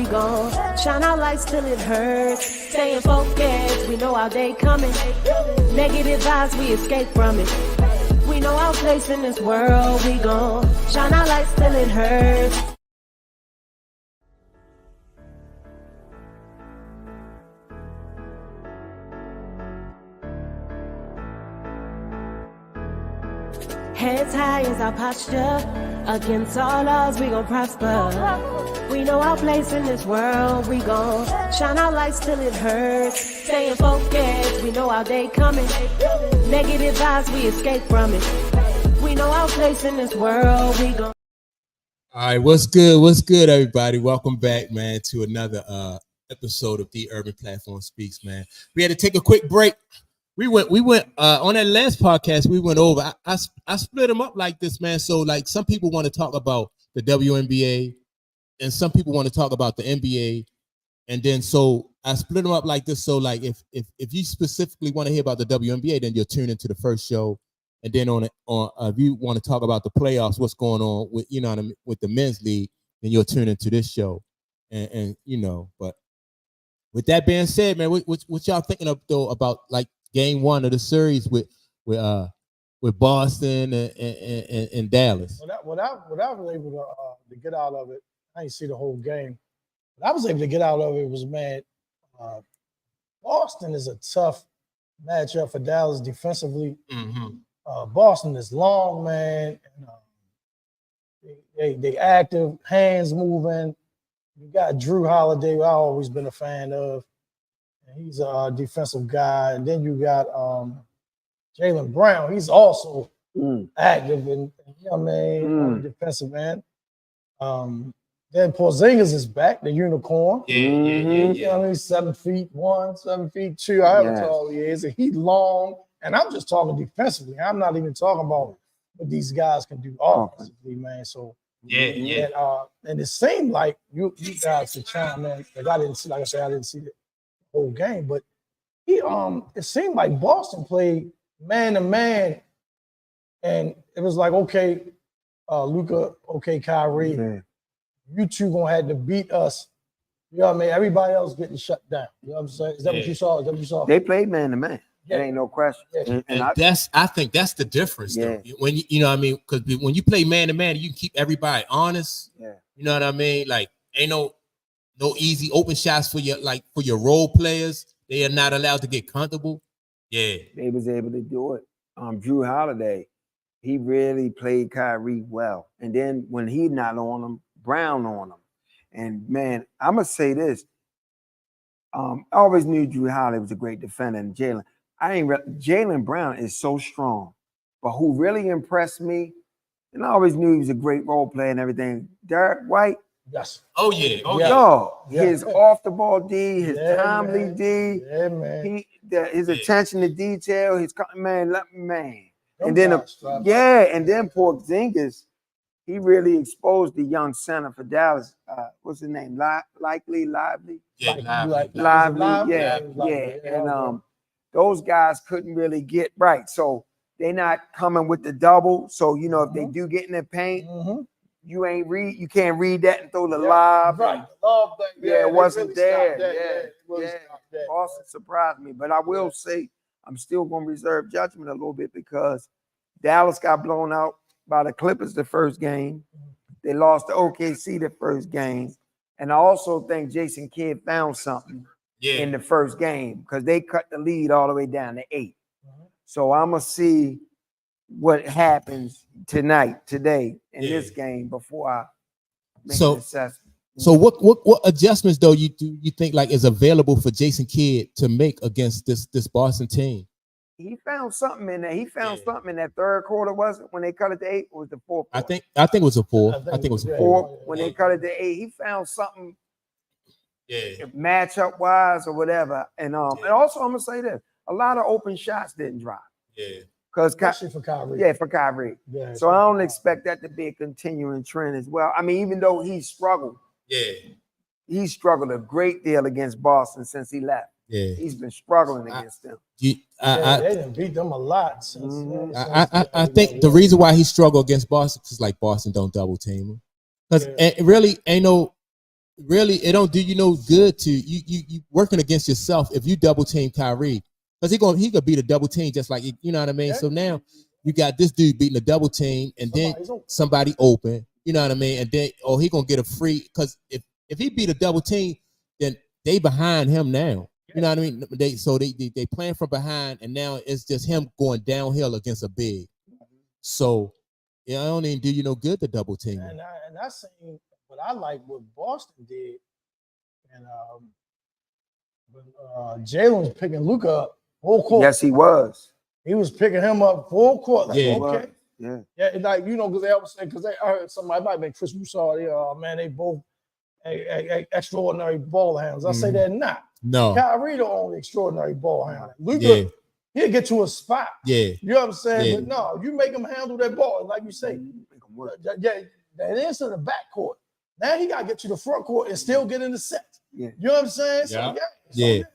we gon' shine our lights till it hurts. Staying focused, we know our day coming. Negative vibes, we escape from it. We know our place in this world, we gon' shine our lights till it hurts. Heads high is our posture. Against all odds, we gon' prosper. We know our place in this world. We gon' shine our lights till it hurts. Staying focused, we know our day coming. Negative vibes, we escape from it. We know our place in this world. We gon'. All right, what's good? What's good, everybody? Welcome back, man, to another episode of The Urban Platform Speaks, man. We had to take a quick break. We went on that last podcast. We went over. I split them up like this, man. So like some people want to talk about the WNBA, and some people want to talk about the NBA, and then so I split them up like this. So like if you specifically want to hear about the WNBA, then you'll tune into the first show, and then if you want to talk about the playoffs, what's going on with with the men's league, then you'll tune into this show, and But with that being said, man, what y'all thinking of though about like Game 1 of the series with Boston and Dallas? What I was able to get out of it, I didn't see the whole game. What I was able to get out of it was, man, Boston is a tough matchup for Dallas defensively. Mm-hmm. Boston is long, man. And, they active, hands moving. You got Drew Holiday, who I've always been a fan of. He's a defensive guy. And then you got Jaylen Brown. He's also active and defensive end. Then Porzingis is back, the unicorn. Yeah. You know, he's 7'1", 7'2", however tall he is. And he's long. And I'm just talking defensively. I'm not even talking about what these guys can do offensively, man. So and it seemed like you guys could chime in. Like I didn't see, like I said, I didn't see the whole game, but it seemed like Boston played man to man, and it was like, okay, Luka, okay, Kyrie, you two gonna have to beat us. You know what I mean? Everybody else getting shut down. You know what I'm saying? Is that what you saw? Is that what you saw? They played man to man. There ain't no question. And I think that's the difference, though. When you know what I mean, because when you play man to man, you can keep everybody honest. Yeah. You know what I mean? Like ain't no easy open shots for your role players. They are not allowed to get comfortable. Yeah. They was able to do it. Drew Holiday, he really played Kyrie well. And then when he not on him, Brown on him. And man, I'm gonna say this. I always knew Drew Holiday was a great defender, and Jaylen Brown is so strong. But who really impressed me, and I always knew he was a great role player and everything, Derek White. Yes. Oh yeah. His off the ball D, his timely man. D. Yeah, man. His attention to detail, man. And then Porzingis, he really exposed the young center for Dallas. What's his name? Lively. And those guys couldn't really get right. So they're not coming with the double. So if they do get in the paint. You can't read that and throw the lob. Right. It wasn't really there. Boston surprised me. But I will say I'm still going to reserve judgment a little bit because Dallas got blown out by the Clippers the first game. They lost to OKC the first game. And I also think Jason Kidd found something in the first game because they cut the lead all the way down to 8. So I'm going to see what happens today in this game before I make an assessment. So what adjustments though you think like is available for Jason Kidd to make against this Boston team? He found something in there. He found something in that third quarter, was it? When they cut it to 8, or was it the fourth quarter? I think it was a 4. I think it was a 4. When they cut it to 8, he found something matchup wise or whatever. And also I'm gonna say this: a lot of open shots didn't drop. Yeah. Because especially for Kyrie. Yeah, for Kyrie. Yeah, so I don't expect that to be a continuing trend as well. I mean, even though he struggled. Yeah. He struggled a great deal against Boston since he left. Yeah. He's been struggling against them. They didn't beat them a lot. I think the reason why he struggled against Boston is like Boston don't double team him. Because it really ain't no really, it don't do you no good to you working against yourself if you double team Kyrie, because he could beat a double team just like you know what I mean. Yeah. So now you got this dude beating a double team, and then somebody open, you know what I mean, and then he gonna get a free because if he beat a double team, then they behind him now. You know what I mean? They playing from behind, and now it's just him going downhill against a big. So yeah, I don't even do you no good to double team. And I seen what I like what Boston did, and Jalen was picking Luka up full court. Yes, he was. He was picking him up full court. Like, Yeah. okay. Yeah, like because they always say I heard somebody might have been Chris Broussard. Man, they both extraordinary ball handlers. I say they're not. No. Kyrie the only extraordinary ball handler. Luka, he'll get to a spot. Yeah. You know what I'm saying? Yeah. But no, you make him handle that ball, like you say. Yeah, that is in the back court. Now he gotta get to the front court and still get in the set. Yeah. You know what I'm saying? Yeah.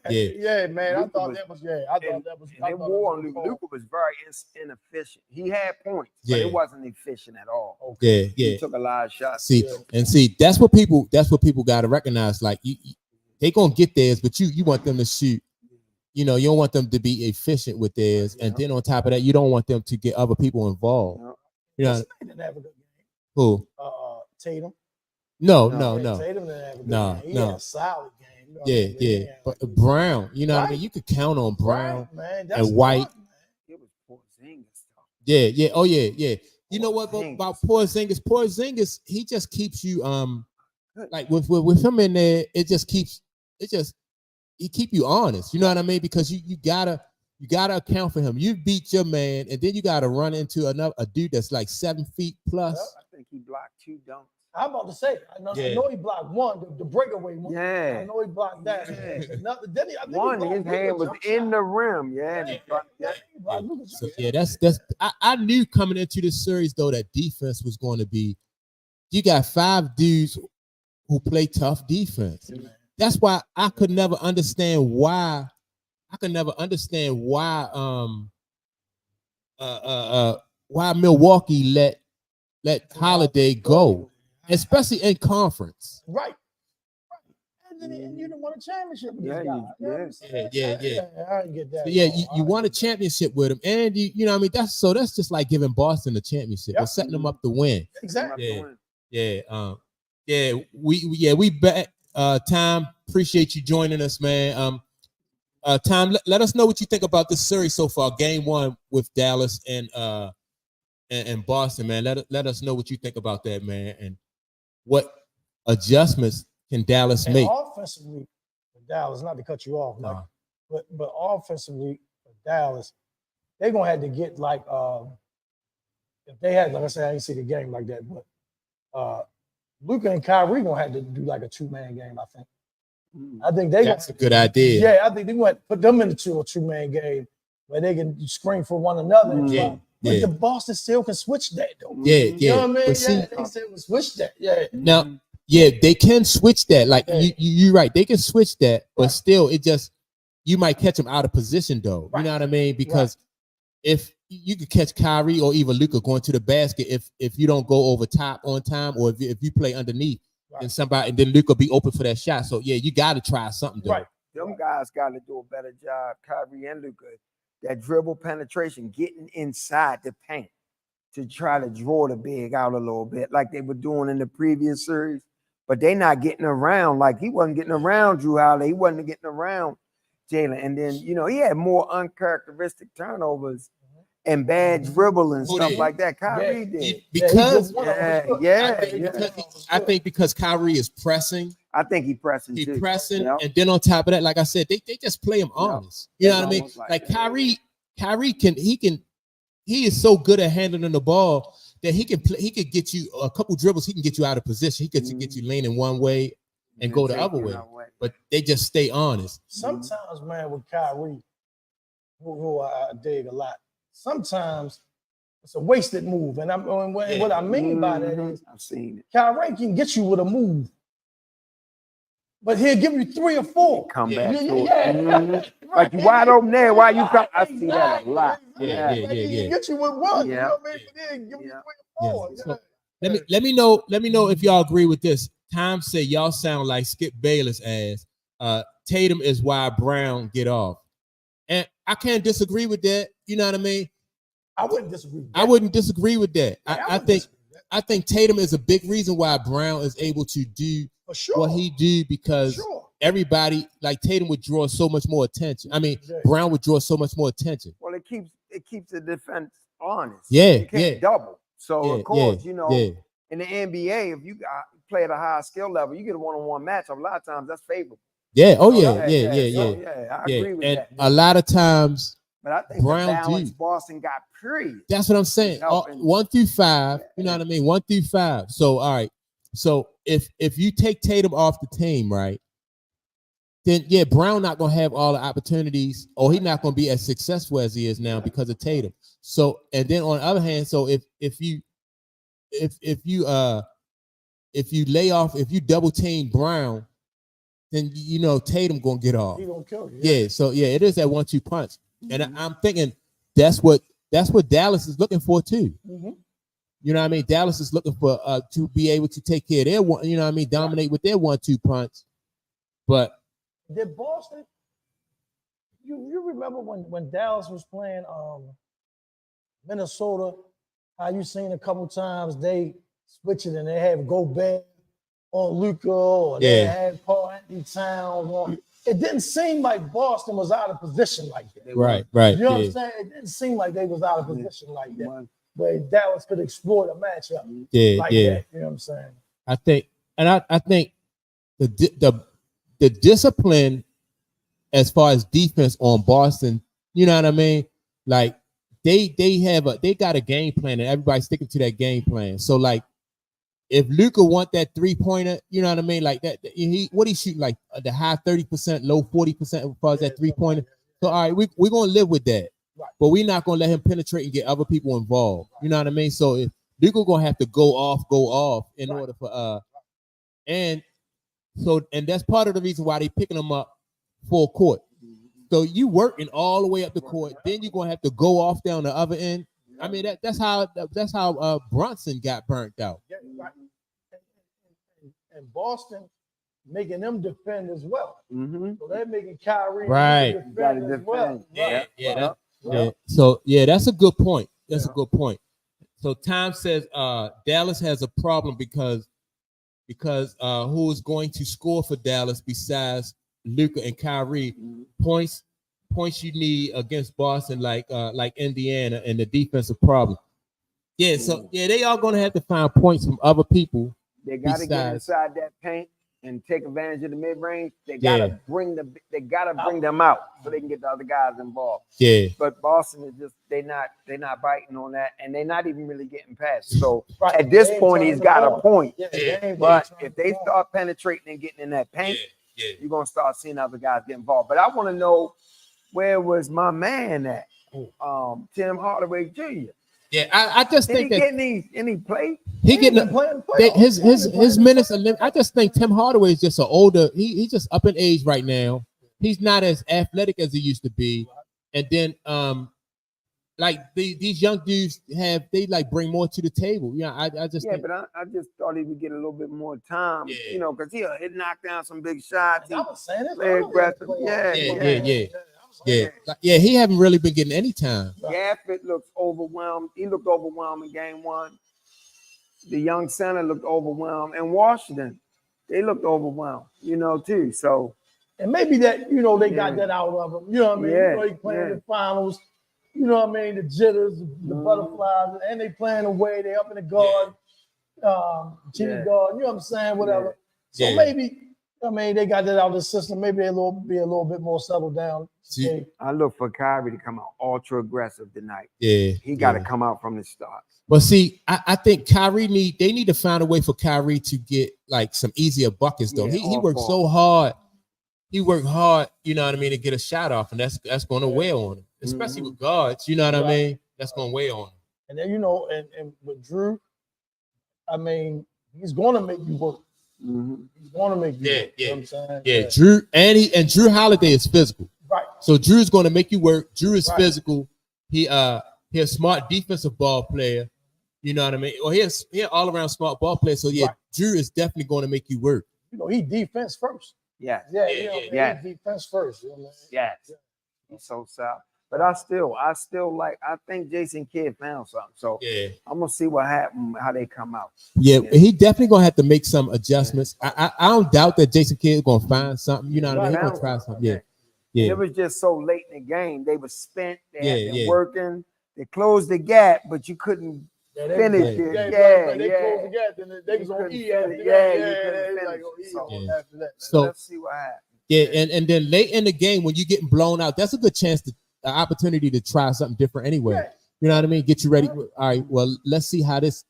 So, yeah, man. I thought that was. And war on Luka was very inefficient. He had points, but it wasn't efficient at all. Okay. Yeah. He took a lot of shots. See, that's what people got to recognize. Like they gonna get theirs, but you want them to shoot. You know, you don't want them to be efficient with theirs, and then on top of that, you don't want them to get other people involved. You know, didn't have a good game. Who? Tatum. No. Tatum didn't have a good game. He had a solid game. Yeah. But Brown, you know what I mean? You could count on Brown man, and White. It was Porzingis. Yeah. Oh, yeah. You know what about Porzingis, he just keeps you like with him in there, he keep you honest. You know what I mean? Because you gotta account for him. You beat your man, and then you gotta run into a dude that's like 7 feet plus. I think he blocked 2 dunks. I'm about to say, I know he blocked one, the breakaway one. Yeah. I know he blocked that. His hand was in the rim. So I knew coming into this series though that defense was going to be. You got 5 dudes who play tough defense. That's why I could never understand why. Why Milwaukee let Holiday go. Especially in conference. Right. And then you didn't win a championship with this guy. Yeah. I didn't get that. So you won a championship with him. And you know what I mean? That's just like giving Boston a championship. We're setting them up to win. Exactly. We back. Tom, appreciate you joining us, man. Tom, let us know what you think about this series so far. Game 1 with Dallas and Boston, man. Let us know what you think about that, man. And what adjustments can Dallas make? Offensively, for Dallas, not to cut you off, but offensively for Dallas, they're gonna have to get like if they had, like I said, I didn't see the game like that, but Luka and Kyrie gonna have to do like a 2-man game, I think. I think that's a good idea. Yeah, I think they want to put them in a 2-man game where they can screen for one another. But the Boston still can switch that though. You know what I mean? They still can switch that. Now, they can switch that. Like you're right, they can switch that, but still, it just you might catch them out of position though. You know what I mean? Because if you could catch Kyrie or even Luka going to the basket, if you don't go over top on time, or if you play underneath, then then Luka be open for that shot. So you got to try something though. Them guys got to do a better job, Kyrie and Luka. That dribble penetration, getting inside the paint to try to draw the big out a little bit like they were doing in the previous series. But they not getting around like he wasn't getting around Drew Holiday. He wasn't getting around Jalen. And then, he had more uncharacteristic turnovers and bad dribble and stuff like that. Kyrie did. Because I think because Kyrie is pressing. I think he's pressing. And then on top of that, like I said, they just play him honest. You know what I mean? Like Kyrie he is so good at handling the ball that he could get you a couple dribbles, he can get you out of position. He could get you leaning one way and go the other way. But they just stay honest. Sometimes, man, with Kyrie, who I dig a lot, sometimes it's a wasted move. And what I mean by that is I've seen it. Kyrie can get you with a move, but he'll give you 3 or 4. Come back. Like you wide open there. Why you come? I see that a lot. He can get you with 1. You know what I mean? But then give you 3 or 4. So let me know if y'all agree with this. Tom said y'all sound like Skip Bayless ass. Tatum is why Brown get off. And I can't disagree with that. You know what I mean? I wouldn't disagree with that. I wouldn't disagree with that. Yeah, I think Tatum is a big reason why Brown is able to do what he do, because everybody, like Tatum would draw so much more attention. I mean, Brown would draw so much more attention. Well, it keeps the defense honest. Yeah, you can't double. So of course, in the NBA, if you play at a high skill level, you get a one-on-one matchup. A lot of times that's favorable. Yeah. Oh So yeah. I agree with and that. A lot of times, but I think Brown the balance Boston got period. That's what I'm saying. 1 through 5. You know what I mean? 1 through 5. So all right. So if you take Tatum off the team, right, then Brown not gonna have all the opportunities, or he's not gonna be as successful as he is now because of Tatum. So and then on the other hand, so if you lay off, if you double team Brown, then Tatum gonna get off. He gonna kill you. Yeah. So it is that 1-2 punch, and I'm thinking that's what Dallas is looking for too. Mm-hmm. You know what I mean? Dallas is looking for to be able to take care of their one. You know what I mean? Dominate with their 1-2 punch. But did Boston? You remember when Dallas was playing Minnesota? How you seen a couple times they switch it and they have Gobert on Luka, or they had Paul Anthony Towns on. It didn't seem like Boston was out of position like that. Right. You know what I'm saying? It didn't seem like they was out of position like that, where Dallas could exploit a matchup like that. You know what I'm saying? I think the discipline as far as defense on Boston, you know what I mean? Like they got a game plan and everybody's sticking to that game plan. So like, if Luka want that 3-pointer, you know what I mean? Like that, what he shoot like the high 30%, low 40% as far as that 3-pointer. So all right, we're gonna live with that, but we're not gonna let him penetrate and get other people involved. You know what I mean? So if Luka gonna have to go off in order for and that's part of the reason why they picking him up full court. So you working all the way up the court, then you're gonna have to go off down the other end. I mean that's how Brunson got burnt out. Yeah, right. And Boston making them defend as well. Mm-hmm. So they're making Kyrie defend as well. Yeah. So that's a good point. That's a good point. So Tom says Dallas has a problem because who is going to score for Dallas besides Luka and Kyrie? Points you need against Boston, like Indiana, and the defensive problem. Yeah, so they are going to have to find points from other people. They got to get inside that paint and take advantage of the mid range. They got to bring them out so they can get the other guys involved. Yeah, but Boston is just they're not biting on that, and they're not even really getting past. So at this point, he's got a point. But if they start penetrating and getting in that paint, you're gonna start seeing other guys get involved. But I want to know, where was my man at? Tim Hardaway Jr. Yeah, I just think that any play. He getting his minutes. I just think Tim Hardaway is just an older. He's just up in age right now. He's not as athletic as he used to be. And then like these young dudes bring more to the table. Yeah, I just think, but I just thought he would get a little bit more time. You know, because he'll knock down some big shots. I was saying play aggressive. Yeah, he haven't really been getting any time. Gafford looks overwhelmed. He looked overwhelmed in game 1. The young center looked overwhelmed. And Washington, they looked overwhelmed, too. So, and maybe that, they got that out of him. You know what I mean? He playing the finals. You know what I mean? The jitters, the butterflies, and they playing away. They up in the guard, Jimmy guard. You know what I'm saying? Whatever. So maybe. I mean, they got that out of the system. Maybe they'll be a little bit more settled down. I look for Kyrie to come out ultra aggressive tonight. Yeah, he got to come out from the start. But see, I think Kyrie need to find a way for Kyrie to get like some easier buckets though. He worked so hard. He worked hard, you know what I mean, to get a shot off, and that's going to weigh on him, especially with guards. You know what I mean? That's going to weigh on him. And then and with Drew, I mean, he's going to make you work. He's going to make you work. You know what I'm saying? Drew and Drew Holiday is physical. Right. So Drew's going to make you work. Drew is physical. He's a smart defensive ball player. You know what I mean? Well, he's all around smart ball player. So yeah, Drew is definitely going to make you work. You know, he defense first. Yeah. He defense first. You know what I mean? Yes. He's so soft. But I think Jason Kidd found something. So yeah, I'm gonna see what happens, how they come out. Yeah, he definitely gonna have to make some adjustments. I don't doubt that Jason Kidd is gonna find something. You know what I mean? He's gonna try something. Yeah. Yeah. It was just so late in the game. They were spent. They had been working. They closed the gap, but you couldn't finish it. They closed the gap. Then they was on E after that. After that. So let's see what happens. Yeah, and then late in the game when you're getting blown out, that's a good chance to an opportunity to try something different anyway. Right. You know what I mean? Get you ready. All right. Well, let's see how this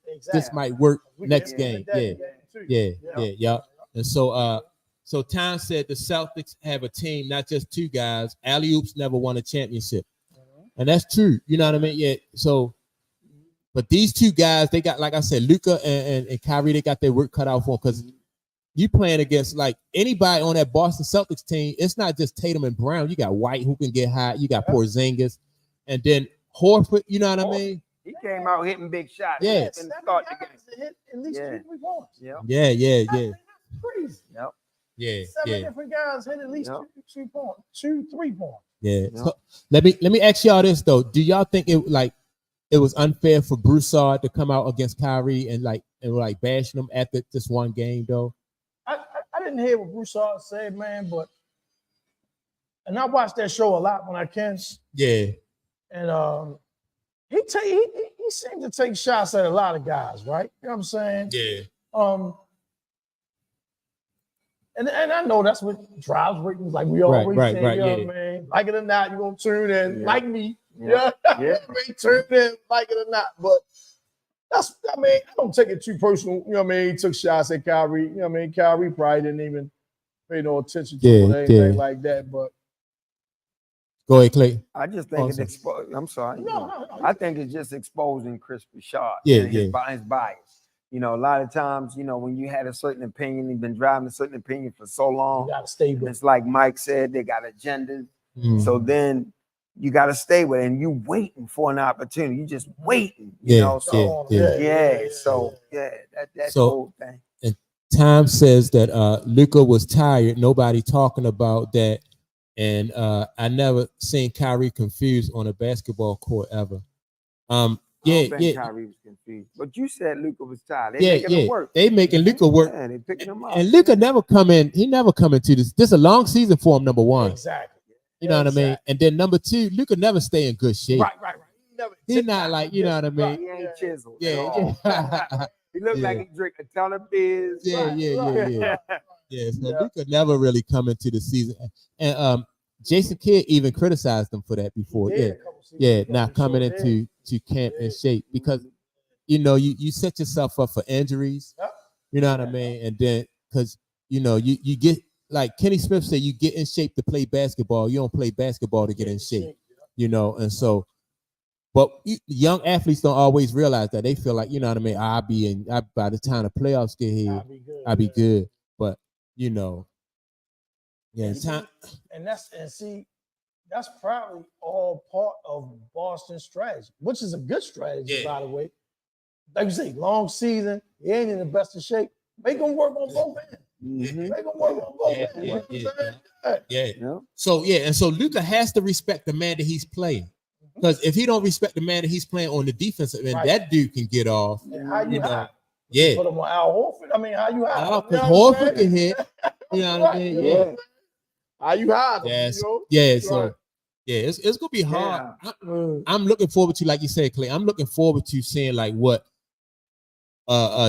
might work next game. Yeah. And so Tom said the Celtics have a team, not just two guys. Alley-oops never won a championship, and that's true. You know what I mean? Yeah. So, but these two guys, they got, like I said, Luka and Kyrie, they got their work cut out for them because you playing against like anybody on that Boston Celtics team. It's not just Tatum and Brown. You got White who can get hot. You got Porzingis, and then Horford. You know what I mean? He came out hitting big shots. Yeah. And start the game. Hit at least 2 points. Yeah. Crazy. Yep. Yeah. Seven different guys hit at least 2 points, 2-3 points. Yeah. So let me ask y'all this though. Do y'all think it was unfair for Broussard to come out against Kyrie and bashing him after this one game though? I didn't hear what Broussard said, man, and I watch that show a lot when I can. Yeah. And he seemed to take shots at a lot of guys, right? You know what I'm saying? Yeah. And I know that's what drives ratings, like we always say, you know what I mean? Like it or not, you're gonna tune in, like me. Yeah. Tune in, like it or not. But I don't take it too personal. You know what I mean? He took shots at Kyrie. You know what I mean? Kyrie probably didn't even pay no attention to it or anything like that. But go ahead, Clay. I just think it's exposed. I'm sorry. No. I think it's just exposing Chris Bouchard. His bias. You know, a lot of times, you know, when you had a certain opinion, you've been driving a certain opinion for so long. You gotta stay with it. It's like Mike said, they got agendas. So then you got to stay with it, and you waiting for an opportunity. You just waiting, you know. So that's the whole thing. And Tom says that Luka was tired. Nobody talking about that, and I never seen Kyrie confused on a basketball court ever. Kyrie was confused, but you said Luka was tired. They making him work. They making Luka work. Yeah, they picking him up. And Luka never come in. He never come into this. This is a long season for him. Number one. Exactly. You know what I mean? And then number two, Luka never stay in good shape. Right. He's not like, you know what I mean? He ain't chiseled. Yeah. He looked like he drink a ton of beers. Yeah. So Luka never really come into the season. And Jason Kidd even criticized him for that before. Not coming into camp in shape because you know you set yourself up for injuries. You know what I mean? And then because you know you get, like Kenny Smith said, you get in shape to play basketball. You don't play basketball to get in shape. You know, and so, but young athletes don't always realize that. They feel like, you know what I mean, by the time the playoffs get here, I'll be good. But you know, that's probably all part of Boston's strategy, which is a good strategy, by the way. Like you say, long season, he ain't in the best of shape. Make him work on both ends. Make him work on both ends. So Luka has to respect the man that he's playing. Because if he don't respect the man that he's playing on the defensive end, that dude can get off. And how you hide? Yeah. Put him on Al Horford. I mean, how you hide? Because Horford can hit. You know what I mean? Yeah. How you hide? It's gonna be hard. I'm looking forward to, like you said, Clay. I'm looking forward to seeing like what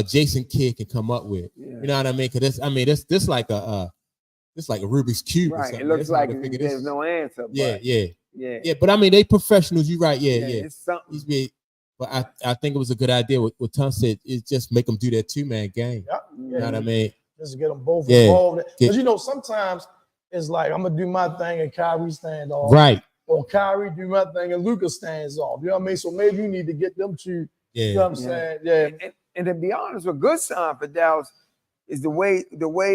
Jason Kidd can come up with. You know what I mean? Because this like a Rubik's cube. Right. Or something. It looks like there's no answer. But yeah. But I mean, they professionals. You're right. Yeah. It's something. But I think it was a good idea. What Tom said is just make them do that 2-man game. You know what I mean? Just to get them both involved. Because you know, sometimes it's like I'm gonna do my thing and Kyrie stands off. Right. Or Kyrie do my thing and Luka stands off. You know what I mean? So maybe you need to get them two. You know what I'm saying? Yeah. And to be honest, a good sign for Dallas is the way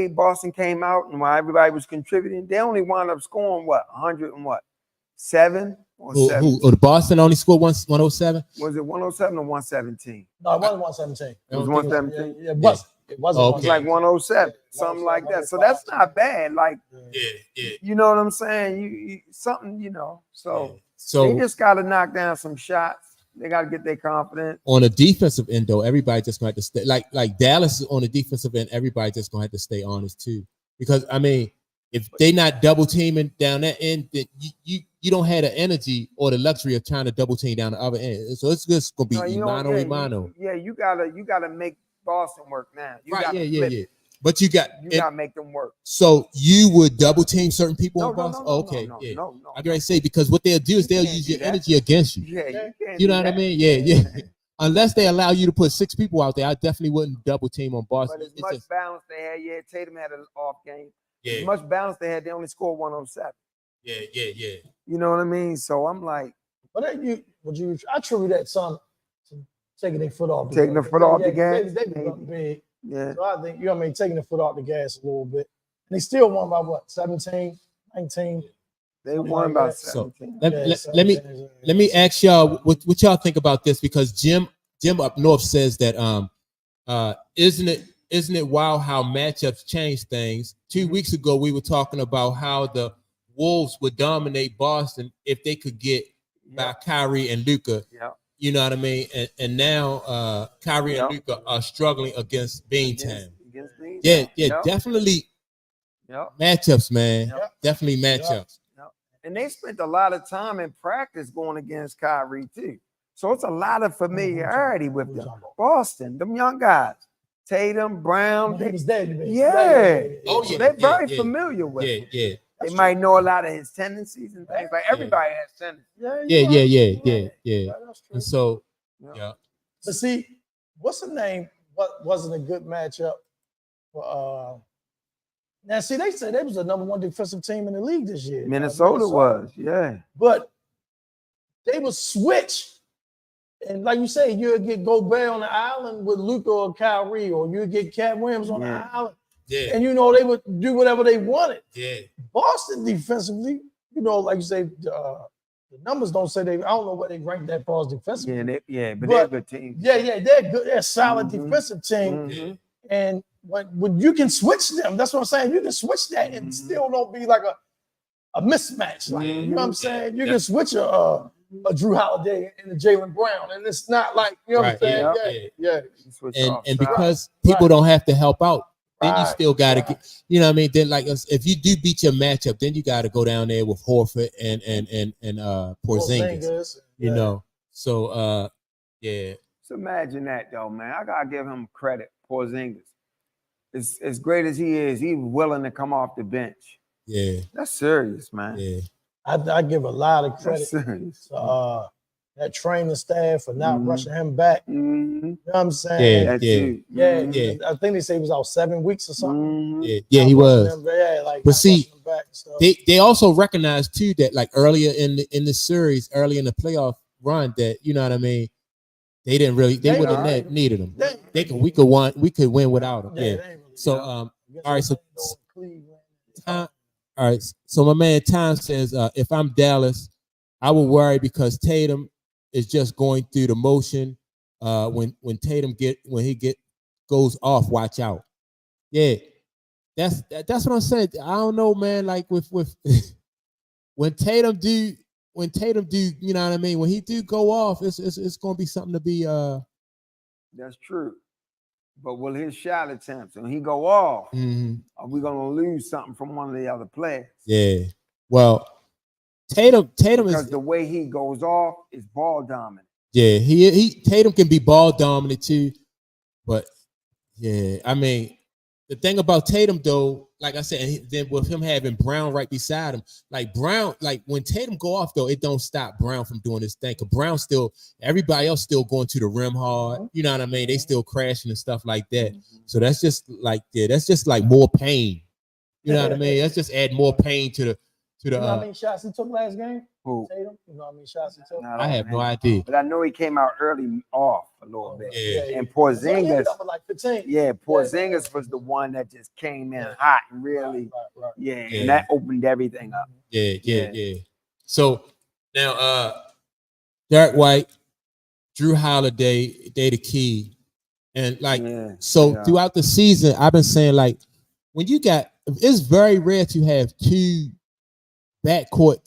Boston came out and why everybody was contributing. They only wound up scoring 107 Who? The Boston only scored 107. Was it 107 or 117? No, it wasn't 117. It was 117. Yeah, it wasn't. It wasn't. Oh, It was like 107, something like that. So that's not bad. Like, you know what I'm saying? You something, you know. So they just got to knock down some shots. They got to get their confidence. On a defensive end, though, everybody just going to have to stay. Like Dallas on the defensive end, everybody just going to have to stay honest too. Because I mean, if they not double teaming down that end, then you don't have the energy or the luxury of trying to double team down the other end. So it's just gonna be mano. You gotta make Boston work now. Yeah. But you gotta make them work. So you would double team certain people on Boston? No. I'm gonna say because what they'll do is they'll use your energy against you. Yeah, you know what I mean? Yeah. Unless they allow you to put 6 people out there, I definitely wouldn't double team on Boston. But as much balance they had, Tatum had an off game. Yeah. As much balance they had, they only scored 107. Yeah. You know what I mean? So I'm like, but I attribute that some taking their foot off. Taking the foot off the gas. They big. big. Yeah. So I think, you know what I mean, taking the foot off the gas a little bit. And they still won by what, 17, 19? They won by 17. So let me ask y'all what y'all think about this, because Jim up north says that isn't it wild how matchups change things? 2 weeks ago we were talking about how the Wolves would dominate Boston if they could get by Kyrie and Luka. Yeah. You know what I mean? And now Kyrie and Luka are struggling against Beantown. Yeah, definitely matchups, man. Definitely matchups. And they spent a lot of time in practice going against Kyrie too. So it's a lot of familiarity with them. Boston, them young guys. Tatum, Brown. He was dead. Oh, yeah. They're very familiar with him. Yeah. They might know a lot of his tendencies and things. Like everybody has tendencies. Yeah. And so, But see, what's the name? What wasn't a good matchup for now? See, they said they was the number 1 defensive team in the league this year. Minnesota was, but they would switch. And like you say, you'll get Gobert on the island with Luka or Kyrie, or you get Cat Williams on the island. Yeah. And you know, they would do whatever they wanted. Yeah. Boston defensively, you know, like you say, the numbers don't say I don't know what they rank that far as defensively. But they're a good team. Yeah, they're good. They're a solid defensive team. Mm-hmm. And when you can switch them, that's what I'm saying. You can switch that and still don't be like a mismatch. Like, you know what I'm saying? You can switch a Drew Holiday and a Jaylen Brown, and it's not like, you know what I'm saying? Yeah. And because people don't have to help out, then you still got to get, you know what I mean? Then like if you do beat your matchup, then you got to go down there with Horford and Porzingis, you know? So, So imagine that though, man. I got to give him credit, Porzingis. As great as he is, he's willing to come off the bench. Yeah. That's serious, man. Yeah. I give a lot of credit to that training staff for not rushing him back. You know what I'm saying? Yeah. I think they say he was out 7 weeks or something. Yeah, he was. But see, they also recognized too that like earlier in the series, early in the playoff run, that you know what I mean, they wouldn't have needed him. We could win without him. So all right, so all right, so my man Tom says, if I'm Dallas, I would worry because Tatum is just going through the motion. When Tatum goes off, watch out. Yeah, that's what I'm saying. I don't know, man. Like with when Tatum do, you know what I mean? When he do go off, it's gonna be something to be. That's true. But will his shot attempts, when he go off, are we gonna lose something from one of the other players? Yeah. Well, Tatum because the way he goes off is ball dominant. Yeah, he Tatum can be ball dominant too, but yeah, I mean, the thing about Tatum though, like I said, then with him having Brown right beside him, like Brown, like when Tatum go off though, it don't stop Brown from doing his thing. Cause Brown still, everybody else still going to the rim hard. You know what I mean? They still crashing and stuff like that. So that's just like more pain. You know what I mean? That's just add more pain to the. You know how many shots he took last game? Who? Tatum? You know how many shots he took? I have no idea. But I know he came out early off a little bit. Yeah. And Porzingis, like 15. Porzingis was the one that just came in hot and really, and that opened everything up. Yeah. So Now, Derek White, Drew Holiday, they the key. And throughout the season, I've been saying, like, when you got, it's very rare to have two backcourt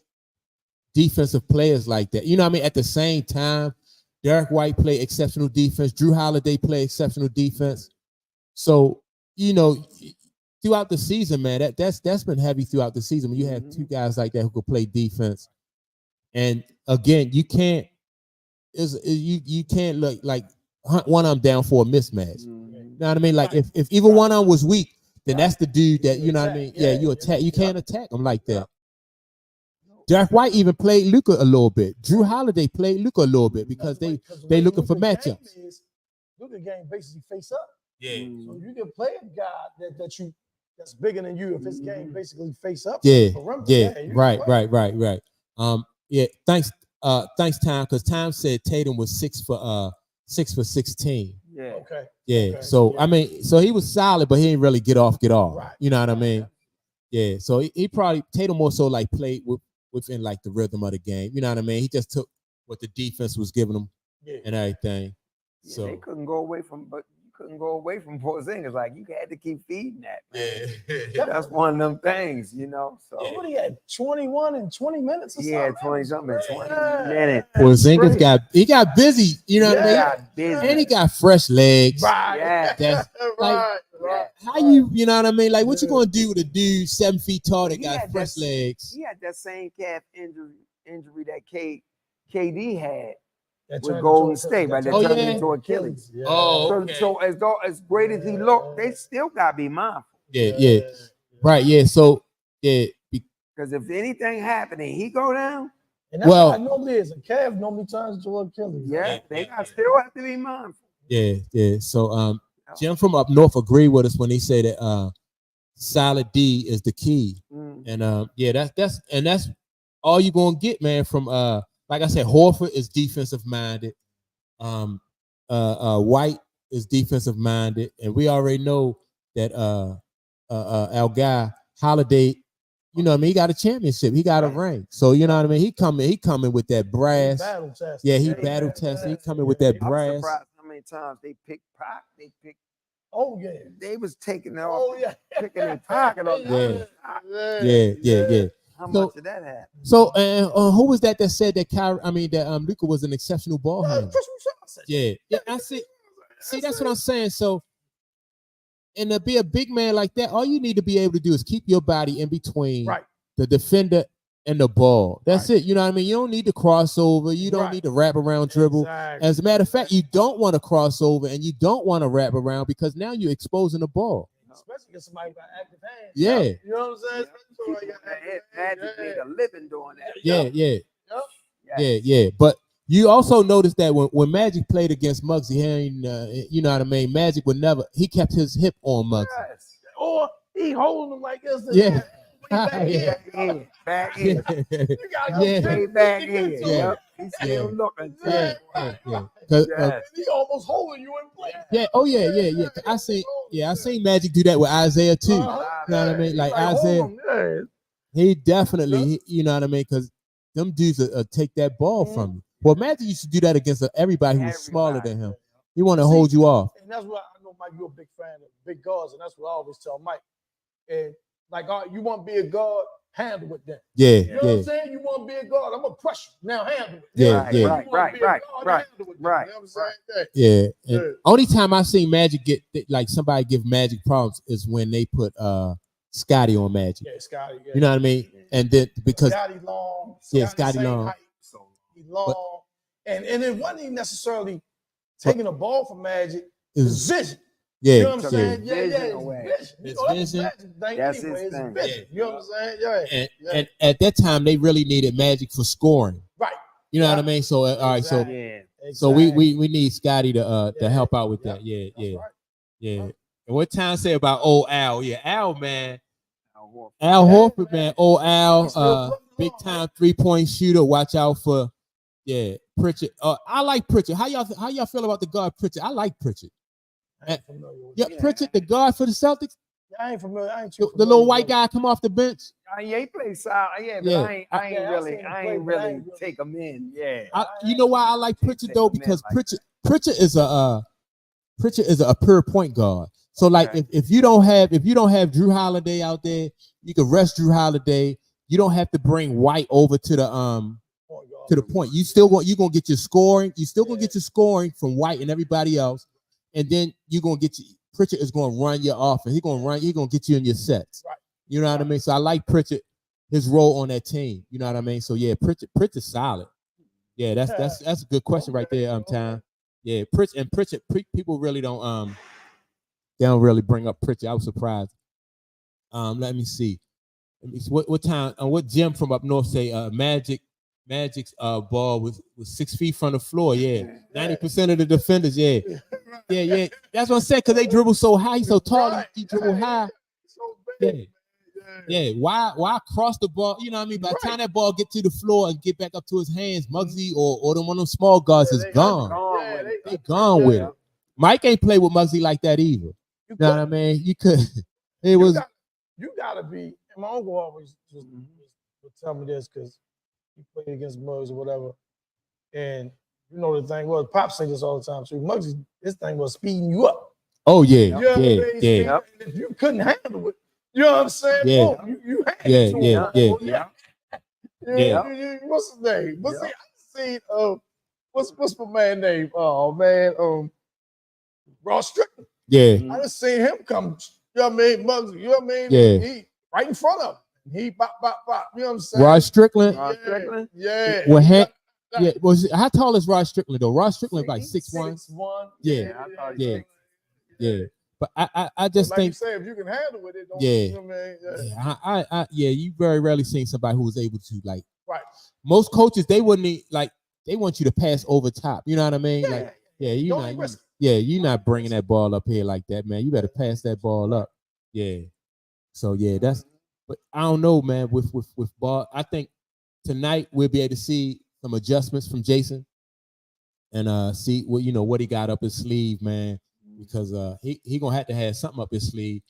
defensive players like that. You know what I mean? At the same time, Derek White played exceptional defense. Drew Holiday played exceptional defense. So, you know, throughout the season, man, that's been heavy throughout the season when you have two guys like that who could play defense. And again, you can't look like one of them down for a mismatch. You know what I mean? Like if either one of them was weak, then that's the dude that, you know what I mean? Yeah, you attack. You can't attack them like that. Derek White even played Luka a little bit. Drew Holiday played Luka a little bit because they looking for matchups. Luka game basically face up. Yeah. So you can play a guy that's bigger than you if his game basically face up. Yeah. Right. Thanks, Tom, because Tom said Tatum was 6 for 16. Yeah. Okay. Yeah. Okay. So I mean, so he was solid, but he didn't really get off. Right. You know what I mean? Yeah. So he probably Tatum more so like played within like the rhythm of the game. You know what I mean? He just took what the defense was giving him and everything. Yeah, so they couldn't go away from Porzingis. Like, you had to keep feeding that, man. Yeah. That's one of them things, you know. So what he had 21 in 20 minutes or something? Yeah, 20 something in 20 minutes. Porzingis got busy, you know what I mean? Got busy. And he got fresh legs. Right. Yeah. That's right. how you know what I mean? Like, what you gonna do with a dude 7 feet tall that got fresh legs? He had that same calf injury that KD had with That Golden State, right? That Oh, turned yeah. into Achilles. Yeah. Oh, okay. So as great as he looked, they still gotta be mindful. Yeah. Right, yeah. So Because if anything happened and he go down, and that's how it normally is. A calf normally turns into Achilles. yeah, they still have to be mindful. Yeah. So Jim from up north agreed with us when he said that solid D is the key. And that's all you're gonna get, man, from like I said, Horford is defensive minded. White is defensive minded, and we already know that our guy Holiday, you know what I mean, he got a championship, he got a ring. So you know what I mean, he coming with that brass. Battle test. He battle tested. He coming with that brass. I'm surprised how many times they picked Pac. Oh yeah. They was taking it off, picking their pocket off. Yeah. How much did that happen? So, who was that said that Kyrie? I mean, that Luka was an exceptional ball handler. Yeah. I see. See, that's what I'm saying. So, and to be a big man like that, all you need to be able to do is keep your body in between the defender and the ball. That's it. You know what I mean? You don't need to cross over. You don't need to wrap around dribble. Exactly. As a matter of fact, you don't want to cross over and you don't want to wrap around because now you're exposing the ball. Especially if somebody got active hands. Yeah. You know what I'm saying? Magic made a living doing that. Yeah. But you also notice that when Magic played against Muggsy, he ain't, you know what I mean? Magic would never, he kept his hip on Muggsy. Yes. Or he holding them like this. Yeah. Back in. You gotta go Way back in. Yep. He's still looking. Yeah. He almost holding you in play. Yeah. Oh yeah. I seen Magic do that with Isaiah too. You know what I mean? Like Isaiah, he definitely, you know what I mean? Because them dudes take that ball from you. Well, Magic used to do that against everybody who was smaller than him. He want to hold you off. And that's why I know, Mike, you're a big fan of big guards, and that's what I always tell Mike. And like, you want to be a guard, handle with them. Yeah. You know what I'm saying? You want to be a guard, I'm gonna pressure you. Now handle it. Right. Yeah. And only time I seen Magic get like somebody give Magic problems is when they put Scotty on Magic. Yeah, Scotty. Yeah. You know what I mean? And then because Scotty long. Scotty long. Height, so he long. And it wasn't even necessarily taking a ball from Magic. It's vision. Yeah, you know what I'm saying? It's vision. That's his thing. You know what I'm saying? And at that time, they really needed Magic for scoring. Right. You know what I mean? So all right, so we need Scotty to help out with that. Yeah. And what Tom say about old Al? Yeah, Al, man. Al Horford, man. Old Al, big time 3-point shooter. Watch out for Pritchard. I like Pritchard. How y'all feel about the guard Pritchard? I like Pritchard. Pritchard, the guard for the Celtics. I ain't familiar. The little white guy come off the bench. He played solid. Yeah, but Yeah. I ain't really take him in. Yeah. You know why I like Pritchard though? Because Pritchard is a pure point guard. So like if you don't have Drew Holiday out there, you can rest Drew Holiday. You don't have to bring White over to the point. You're gonna get your scoring. You still gonna get your scoring from White and everybody else, and then you're gonna get Pritchard is gonna run your offense. He's gonna get you in your sets. Right. You know what I mean? So I like Pritchard, his role on that team. You know what I mean? So yeah, Pritchard's solid. Yeah, that's a good question right there, Tom. Yeah, Pritchard, people really don't they don't really bring up Pritchard. I was surprised. Let me see. What time? What Jim from up north say? Magic's ball was 6 feet from the floor. Yeah, 90% of the defenders. Yeah. That's what I said. Because they dribble so high, he's so tall. He dribble high. Yeah. Why cross the ball? You know what I mean? By the time that ball get to the floor and get back up to his hands, Muggsy or the one of them small guards is gone. They gone with it. Mike ain't play with Muggsy like that either. You know what I mean? You could. You gotta be. And my uncle always just would tell me this because he played against Muggs or whatever. And you know the thing was, Pop say this all the time too. Muggsy, this thing was speeding you up. Oh yeah, you know what I mean? And if you couldn't handle it, you know what I'm saying? Yeah. Boom, you handle Yeah. What's his name? I seen what's my man name? Oh man, Ross Strickland. Yeah. I just seen him come, you know what I mean, Muggsy, you know what I mean? Yeah. He right in front of him. He bop, you know what I'm saying? Ross Strickland. Yeah. Well, how tall is Ross Strickland though? Ross Strickland like 6'1". 6'1". Yeah. But I just like think, you say, if you can handle it, don't. Yeah. You know what I mean? You very rarely seen somebody who was able to like. Right. Most coaches they wouldn't they want you to pass over top. You know what I mean? You're not bringing that ball up here like that, man. You better pass that ball up. Yeah. So yeah, but I don't know, man. With ball, I think tonight we'll be able to see some adjustments from Jason and see what he got up his sleeve, man. Because he gonna have to have something up his sleeve.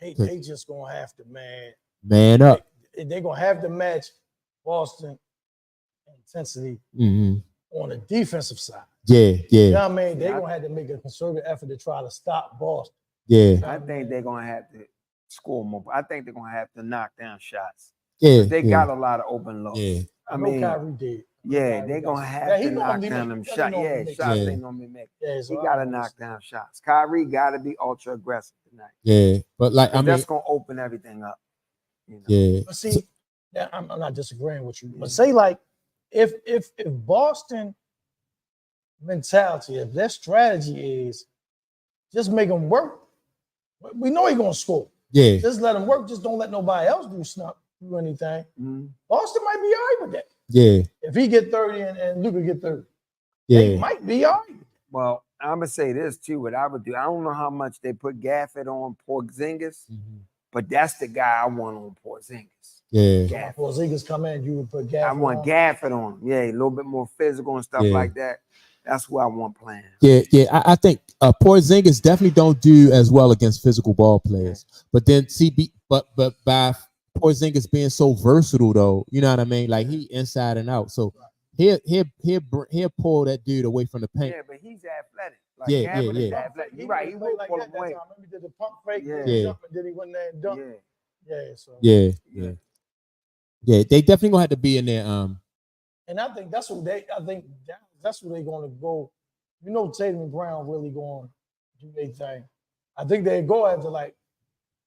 They just gonna have to man up. They gonna have to match Boston intensity on the defensive side. Yeah. You know what I mean? They're gonna have to make a concerted effort to try to stop Boston. Yeah. I think they're gonna have to score more. I think they're gonna have to knock down shots. Yeah. They got a lot of open looks. Yeah. I mean, Kyrie did. Yeah, they're gonna have to knock down them shots. Yeah, shots ain't gonna be made. He gotta knock down shots. Kyrie gotta be ultra aggressive tonight. Yeah, but that's gonna open everything up. You know? Yeah. But see, I'm not disagreeing with you, but say like if Boston mentality, if their strategy is just make them work, we know he's gonna score. Yeah. Just let him work. Just don't let nobody else do anything. Boston might be all right with that. Yeah. If he get 30 and Luka get 30, yeah, they might be all right. Well, I'm gonna say this too. What I would do, I don't know how much they put Gafford on Porzingis, but that's the guy I want on Porzingis. Yeah. Porzingis come in, you would put Gafford. I want Gafford on him. Yeah, a little bit more physical and stuff like that. That's who I want playing. Yeah. I think Porzingis definitely don't do as well against physical ball players. But then but by Porzingis being so versatile though, you know what I mean? Like he inside and out. So he'll pull that dude away from the paint. Yeah, but he's athletic. Like, yeah. You're right. He will pull him away. He did the pump fake, jump, and then he went there and dunked. Yeah. They definitely gonna have to be in there. And I think that's what they're gonna go. You know, Tatum and Brown really going to do their thing. I think they go after like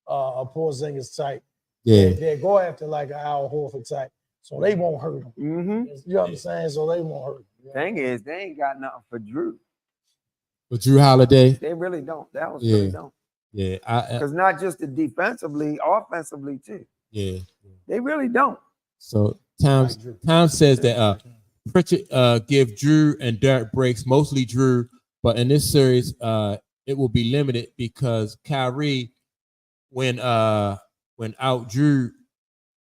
a Porzingis type. Yeah. They go after like an Al Horford type, so they won't hurt him. You know what I'm saying? So they won't hurt him. You know? Thing is, they ain't got nothing for Drew. For Drew Holiday, they really don't. That was really don't. Yeah, because not just the defensively, offensively too. Yeah, they really don't. So Tom says that Pritchard give Drew and Derek breaks, mostly Drew, but in this series, it will be limited because Kyrie, when out Drew,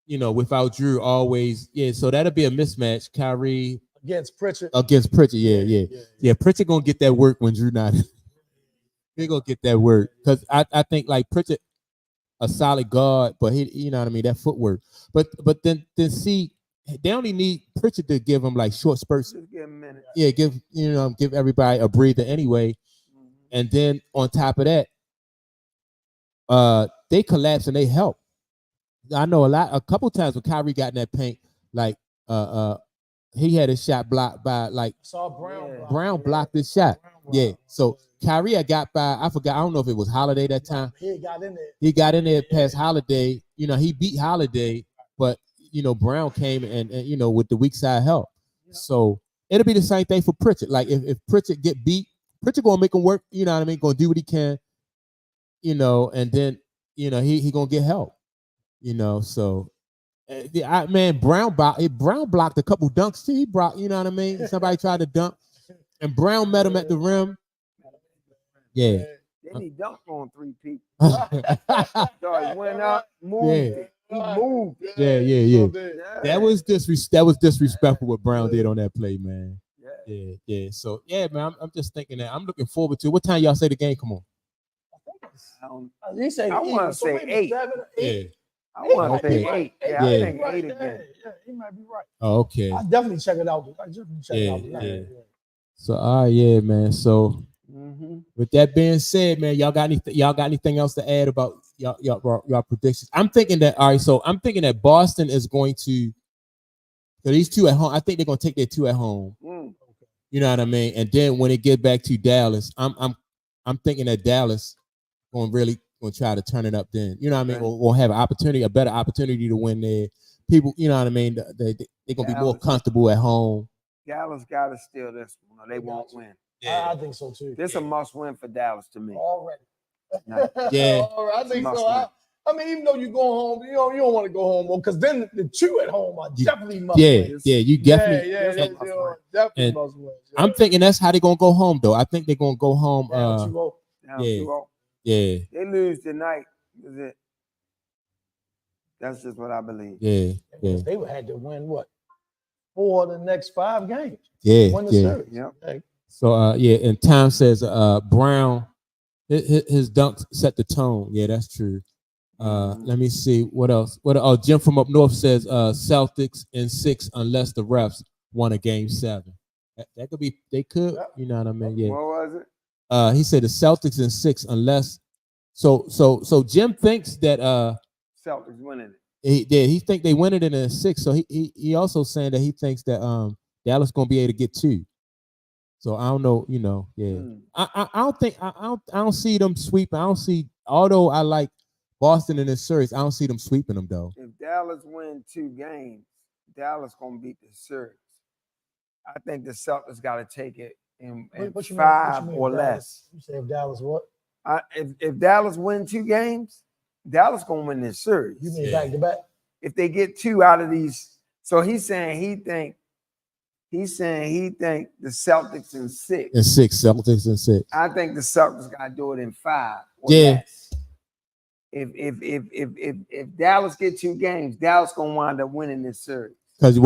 without Drew always, so that'll be a mismatch. Kyrie against Pritchard, yeah. Pritchard gonna get that work when Drew not. He gonna get that work because I think like Pritchard, a solid guard, but he, you know what I mean, that footwork. But then see, they only need Pritchard to give them like short spurts. Just give him a minute. Yeah, give everybody a breather anyway. And then on top of that, they collapse and they help. I know a couple times when Kyrie got in that paint, like he had his shot blocked by like Brown blocked his shot. Yeah. So Kyrie had got by, I forgot, I don't know if it was Holiday that time. He got in there. He got in there past Holiday. You know, he beat Holiday, but you know, Brown came and you know, with the weak side help. So it'll be the same thing for Pritchard. Like if Pritchard get beat, Pritchard gonna make him work, you know what I mean, gonna do what he can, you know, and then you know he gonna get help. You know, so Brown blocked a couple dunks too. He brought, you know what I mean? Somebody tried to dunk, and Brown met him at the rim. Yeah. Then he dunked on 3 people. So he went up, moved it. He moved it. Yeah. That was disrespectful what Brown did on that play, man. Yeah. So yeah, man, I'm just thinking that I'm looking forward to it. What time y'all say the game? Come on. I want to say 8. Yeah. I want to say 8. Yeah, I think 8 again. Yeah, he might be right. Oh, okay. I definitely check it out. Yeah. So yeah, man. So with that being said, man, y'all got anything else to add about y'all predictions? I'm thinking that I'm thinking that Boston is going to, so these 2 at home. I think they're gonna take their 2 at home. You know what I mean? And then when it get back to Dallas, I'm thinking that Dallas gonna try to turn it up. Then you know what I mean? We'll have a better opportunity to win there. People, you know what I mean? They're gonna be more comfortable at home. Dallas got to steal this one, or they won't win. Yeah. I think so too. This is a must-win for Dallas to me. Already. Yeah. I think so. I mean, even though you go home, you don't want to go home because then the 2 at home are definitely must win. Yeah, you definitely. Definitely must win. I'm thinking that's how they're gonna go home, though. I think they're gonna go home. Yeah. They lose tonight. Is it? That's just what I believe. Yeah. They would have to win what? 4 of the next 5 games. Yeah. Win the series. Yep. Okay. So and Tom says Brown, his dunks set the tone. Yeah, that's true. Let me see what else. Jim from up north says Celtics in 6 unless the refs won a game 7. That could be. They could. You know what I mean? Yeah. What was it? He said the Celtics in 6 unless. So Jim thinks that Celtics winning it. He think they win it in a 6. So he also saying that he thinks that Dallas gonna be able to get 2. So I don't know, you know, yeah. I don't see them sweeping. I don't see, although I like Boston in this series, I don't see them sweeping them though. If Dallas win 2 games, Dallas gonna beat the series. I think the Celtics got to take it in 5 or less. You say if Dallas what? If Dallas win 2 games, Dallas gonna win this series. You mean back to back? If they get 2 out of these, so he's saying he think the Celtics in 6. In 6, Celtics in 6. I think the Celtics gotta do it in 5 or less. If Dallas get 2 games, Dallas gonna wind up winning this series. Because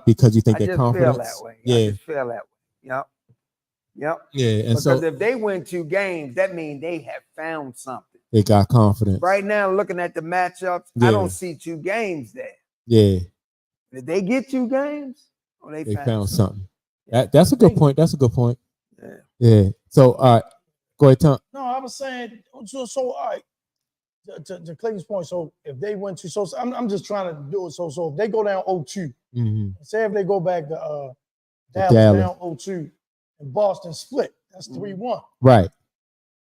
because you think they're confident? I just feel that way. I just feel that way. Yep. Yeah, and because if they win 2 games, that means they have found something. They got confidence. Right now, looking at the matchups, I don't see 2 games there. Yeah. If they get 2 games, they found something. That's a good point. Yeah. So, all right. Go ahead, Tom. No, I was saying, so all right. To Clayton's point, so if they went to, so I'm just trying to do it. So if they go down 0-2, say if they go back to Dallas down 0-2 and Boston split, that's 3-1. Right.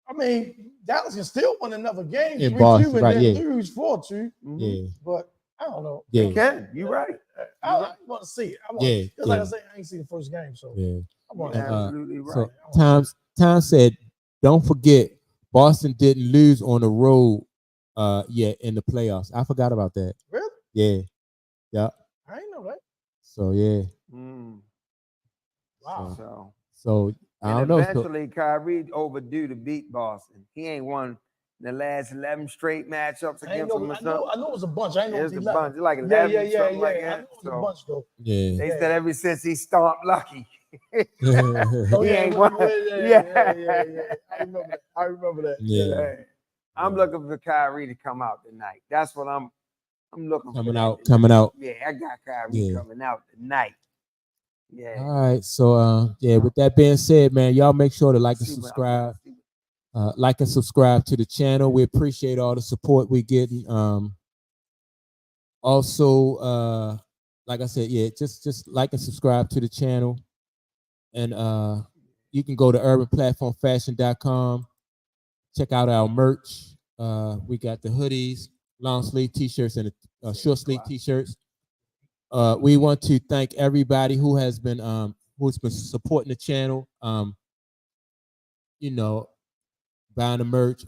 I mean, Dallas can still win another game, in 3-2, Boston, and right, then lose 4-2. Yeah. But I don't know. Yeah. You can. You're right. I want to see it. Like I say, I ain't seen the first game, so I want to. Absolutely right. So Tom said, don't forget, Boston didn't lose on the road yet in the playoffs. I forgot about that. Really? Yeah. Yeah. I ain't know that. So yeah. Wow. So I don't know. Eventually, Kyrie overdue to beat Boston. He ain't won the last 11 straight matchups against them. I know it was a bunch. I ain't know it was a bunch. It's like 11, something like that. I know it was a bunch though. Yeah. They said ever since he stomped Lucky. He ain't won. Yeah. I remember that. Yeah. I'm looking for Kyrie to come out tonight. That's what I'm looking coming for. out, coming out. Yeah, I got Kyrie coming out tonight. Yeah. All right. So yeah, with that being said, man, y'all make sure to like and subscribe. Like and subscribe to the channel. We appreciate all the support we're getting. Also, like I said, yeah, just like and subscribe to the channel. And you can go to urbanplatformfashion.com. Check out our merch. We got the hoodies, long sleeve t-shirts, and short sleeve t-shirts. We want to thank everybody who has been who's been supporting the channel. You know, buying the merch.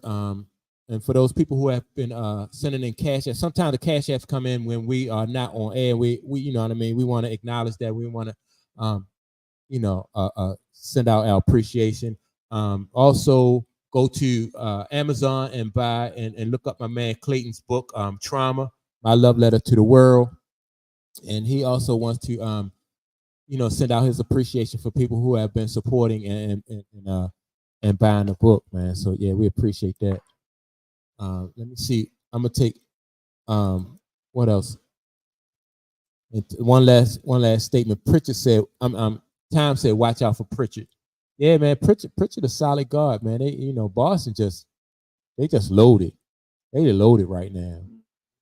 And for those people who have been sending in cash apps, sometimes the cash apps come in when we are not on air. We you know what I mean. We want to acknowledge that. We want to send out our appreciation. Also, go to Amazon and buy and look up my man Clayton's book, Trauma: My Love Letter to the World. And he also wants to send out his appreciation for people who have been supporting and buying the book, man. So yeah, we appreciate that. Let me see. I'm gonna take what else? One last statement. Pritchard said, Tom said, watch out for Pritchard. Yeah, man, Pritchard a solid guard, man. They, Boston just loaded. They loaded right now.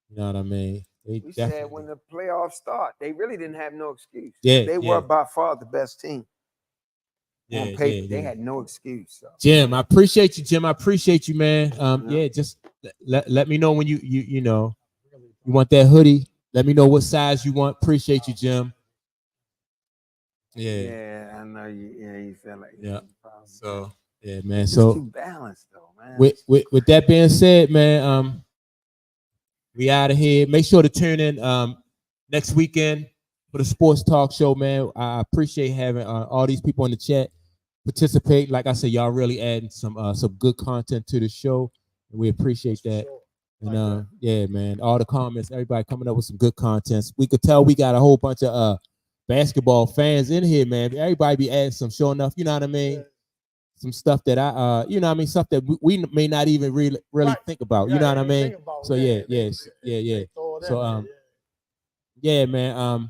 You know what I mean? We said when the playoffs start, they really didn't have no excuse. Yeah, they were by far the best team. On paper, they had no excuse. So. Jim, I appreciate you, Jim. I appreciate you, man. Yeah, just let me know when you want that hoodie. Let me know what size you want. Appreciate you, Jim. Yeah, I know you. Yeah, you feel like So yeah, man. It's so too balanced though, man. With that being said, man, we out of here. Make sure to tune in next weekend for the sports talk show, man. I appreciate having all these people in the chat participate. Like I said, y'all really adding some good content to the show, and we appreciate that. And yeah, man, all the comments, everybody coming up with some good content. We could tell we got a whole bunch of basketball fans in here, man. Everybody be adding some, sure enough, you know what I mean? Yeah. Some stuff that stuff that we may not even really think about, you know what I mean? So yeah. So yeah, man.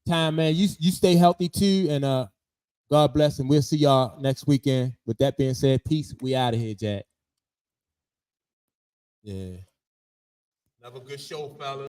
Time, man, you stay healthy too, and God bless, and we'll see y'all next weekend. With that being said, peace. We out of here, Jack. Yeah. Have a good show, fellas.